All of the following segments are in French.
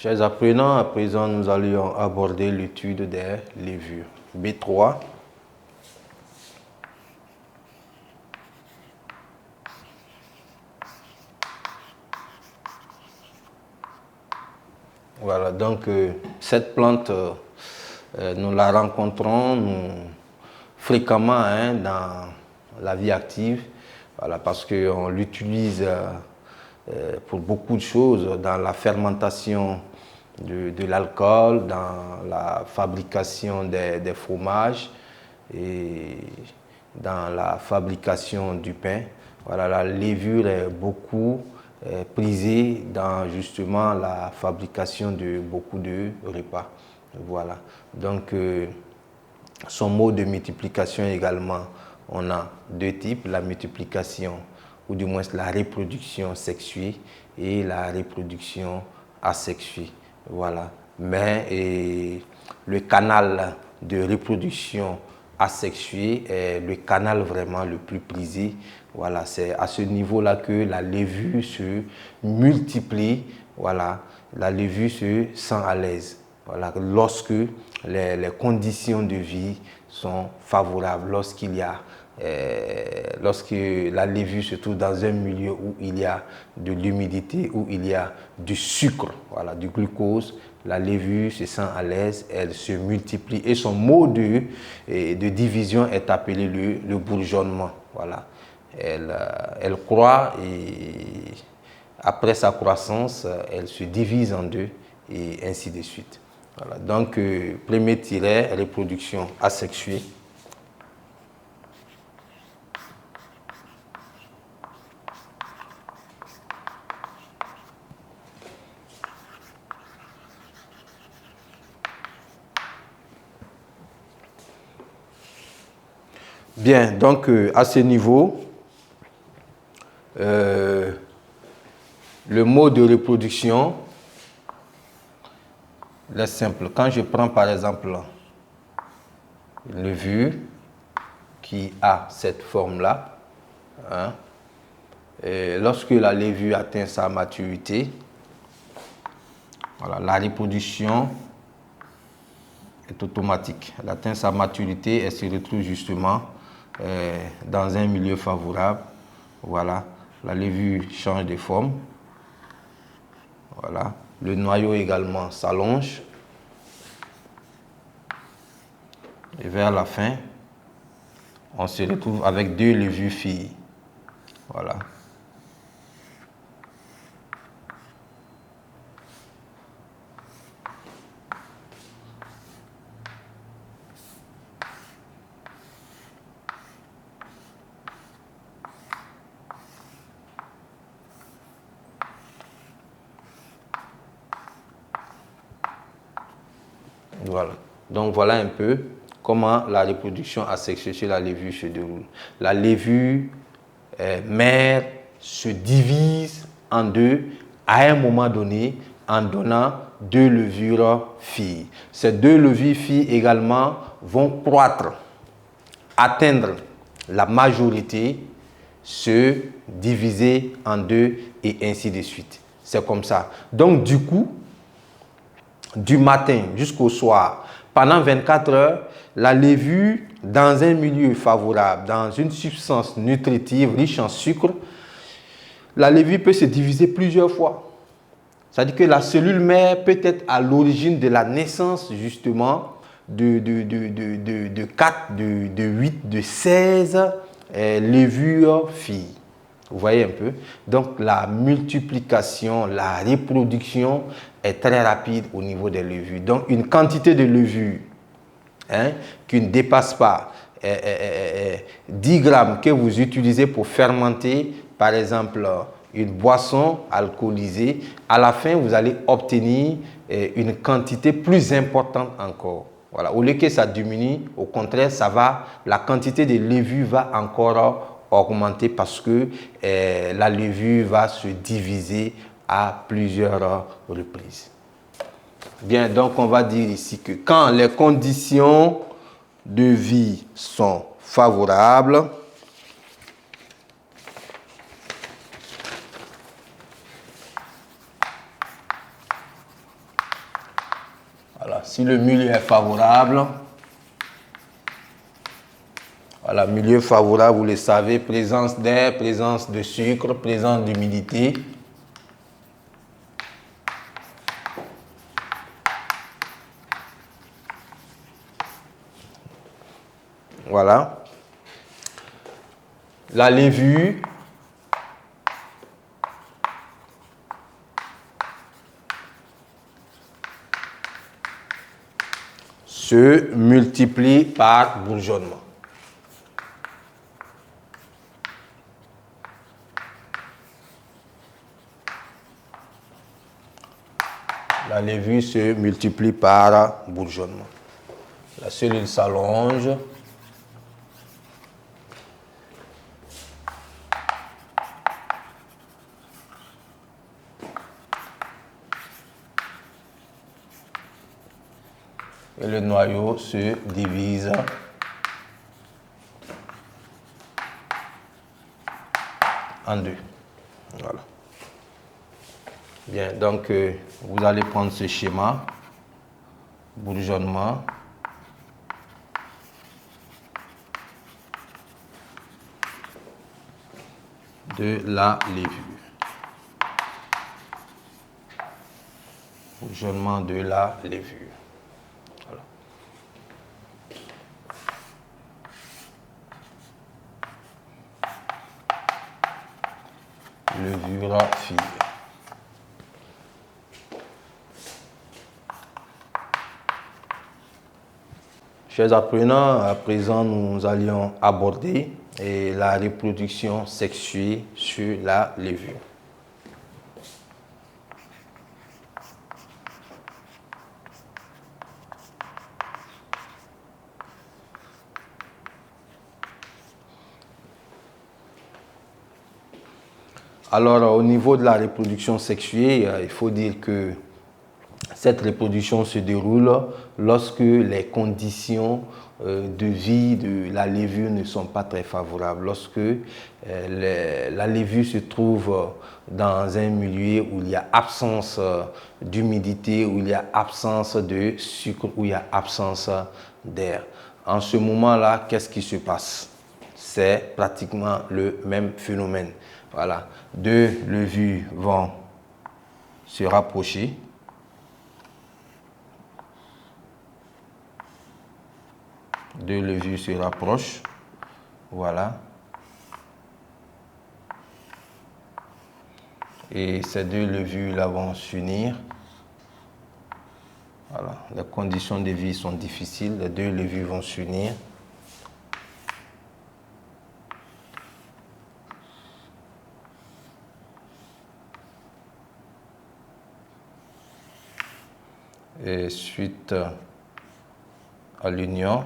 Chers apprenants, à présent nous allons aborder l'étude des levures. B3. Voilà, donc cette plante, nous la rencontrons fréquemment dans la vie active, voilà, parce qu'on l'utilise pour beaucoup de choses, dans la fermentation de l'alcool, dans la fabrication des fromages et dans la fabrication du pain. Voilà, la levure est beaucoup prisée dans justement la fabrication de beaucoup de repas. Voilà, donc son mode de multiplication également, on a deux types, la multiplication ou du moins la reproduction sexuée et la reproduction asexuée. Voilà. Mais le canal de reproduction asexuée est le canal vraiment le plus prisé. Voilà, c'est à ce niveau-là que la levure se multiplie. Voilà, la levure se sent à l'aise. Voilà, lorsque les conditions de vie sont favorables, lorsque la levure se trouve dans un milieu où il y a de l'humidité, où il y a du sucre, voilà, du glucose, la levure se sent à l'aise, elle se multiplie et son mode de division est appelé le bourgeonnement. Voilà. Elle croît et après sa croissance, elle se divise en deux et ainsi de suite. Voilà. Donc, premier tiret, reproduction asexuée. Bien, donc à ce niveau, le mode de reproduction est simple. Quand je prends par exemple une levure qui a cette forme-là, hein, et lorsque la levure atteint sa maturité, voilà, la reproduction est automatique. Elle atteint sa maturité, elle se retrouve justement dans un milieu favorable. Voilà, la levure change de forme. Voilà, le noyau également s'allonge. Et vers la fin, on se retrouve avec deux levures filles. Voilà. Voilà. Donc voilà un peu comment la reproduction asexuée chez la levure se déroule. La levure mère se divise en deux à un moment donné en donnant deux levures filles. Ces deux levures filles également vont croître, atteindre la majorité, se diviser en deux et ainsi de suite. C'est comme ça. Donc du coup, du matin jusqu'au soir, pendant 24 heures, la levure, dans un milieu favorable, dans une substance nutritive riche en sucre, la levure peut se diviser plusieurs fois. C'est-à-dire que la cellule mère peut être à l'origine de la naissance justement de 4, de 8, de 16 levures filles. Vous voyez un peu? Donc la multiplication, la reproduction est très rapide au niveau des levures. Donc une quantité de levure qui ne dépasse pas 10 grammes que vous utilisez pour fermenter, par exemple, une boisson alcoolisée, à la fin, vous allez obtenir une quantité plus importante encore. Voilà. Au lieu que ça diminue, au contraire, la quantité de levure va encore augmenter parce que la levure va se diviser à plusieurs reprises. Bien, donc on va dire ici que quand les conditions de vie sont favorables, Voilà, si le milieu est favorable, voilà, milieu favorable, vous le savez, présence d'air, présence de sucre, présence d'humidité. Voilà. La levure se multiplie par bourgeonnement. La levure se multiplie par bourgeonnement. La cellule s'allonge. Et le noyau se divise en deux. Voilà. Bien, donc vous allez prendre ce schéma, bourgeonnement, de la levure. Bourgeonnement de la levure. Voilà. Levure fine. Chers apprenants, à présent nous allions aborder la reproduction sexuée sur la levure. Alors, au niveau de la reproduction sexuée, il faut dire que cette reproduction se déroule lorsque les conditions de vie de la levure ne sont pas très favorables. Lorsque la levure se trouve dans un milieu où il y a absence d'humidité, où il y a absence de sucre, où il y a absence d'air. En ce moment-là, qu'est-ce qui se passe? C'est pratiquement le même phénomène. Voilà, deux levures vont se rapprocher. Deux levures se rapprochent. Voilà. Et ces deux levures-là vont s'unir. Voilà. Les conditions de vie sont difficiles. Les deux levures vont s'unir. Et suite à l'union,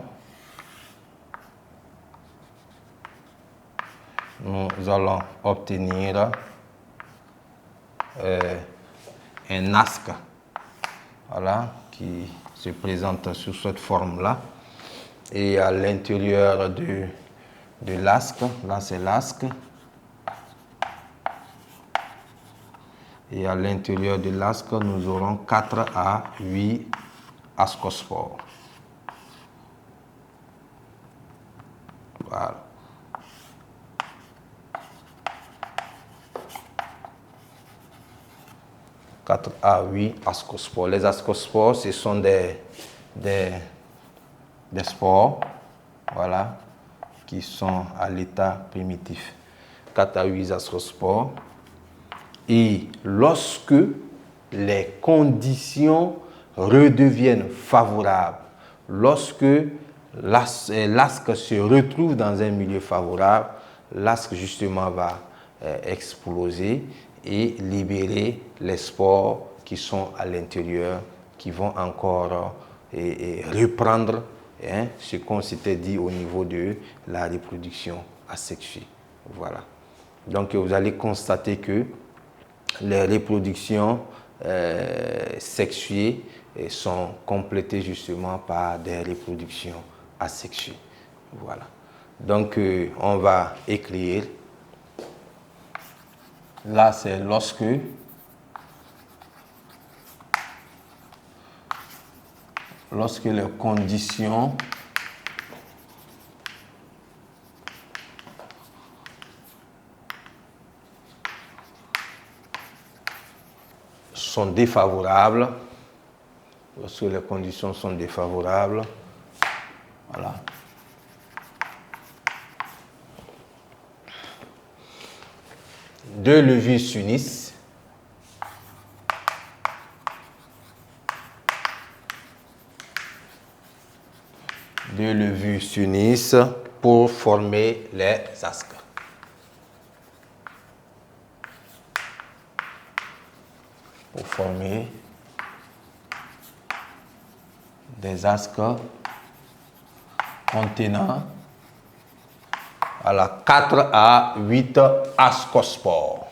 nous allons obtenir un asque, voilà, qui se présente sous cette forme-là. Et à l'intérieur de l'asque, là c'est l'asque, et à l'intérieur de l'asque, nous aurons 4 à 8 ascospores. Voilà. Quatre à 8 ascospores. Les ascospores, ce sont des spores, voilà, qui sont à l'état primitif. 4 à 8 ascospores. Et lorsque les conditions redeviennent favorables, lorsque l'asque se retrouve dans un milieu favorable, l'asque justement va exploser et libérer les spores qui sont à l'intérieur, qui vont encore reprendre ce qu'on s'était dit au niveau de la reproduction asexuée. Voilà. Donc vous allez constater que les reproductions sexuées sont complétées justement par des reproductions asexuées. Voilà. Donc on va écrire. Là c'est lorsque lorsque les conditions sont défavorables, lorsque les conditions sont défavorables, voilà. Deux levures s'unissent. Deux levures s'unissent pour former les asques. Pour former des asques contenant à la 4 à 8 ascospores.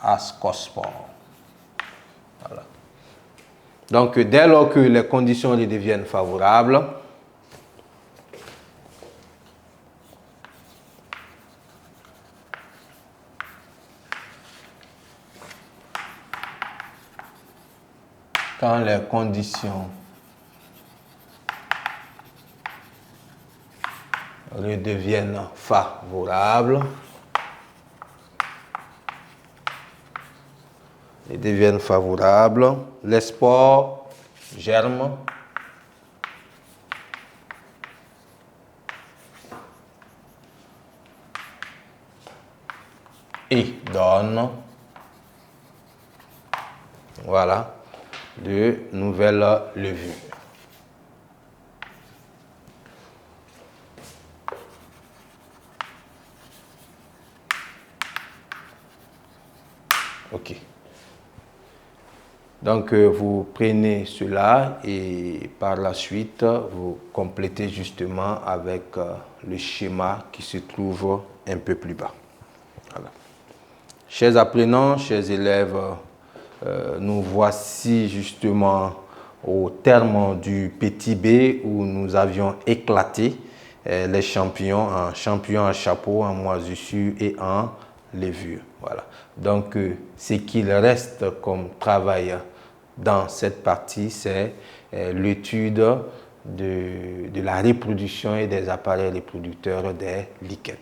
Ascospores. Voilà. Donc, dès lors que les conditions redeviennent favorables, quand les conditions redeviennent favorables, les spores germent et donnent, voilà, de nouvelles levures. Ok. Donc, vous prenez cela et par la suite, vous complétez justement avec le schéma qui se trouve un peu plus bas. Voilà. Chers apprenants, chers élèves, nous voici justement au terme du petit B où nous avions éclaté les champignons en champignons à chapeau, en moisissure et en levure. Voilà. Donc, ce qu'il reste comme travail dans cette partie, c'est l'étude de la reproduction et des appareils reproducteurs des lichens.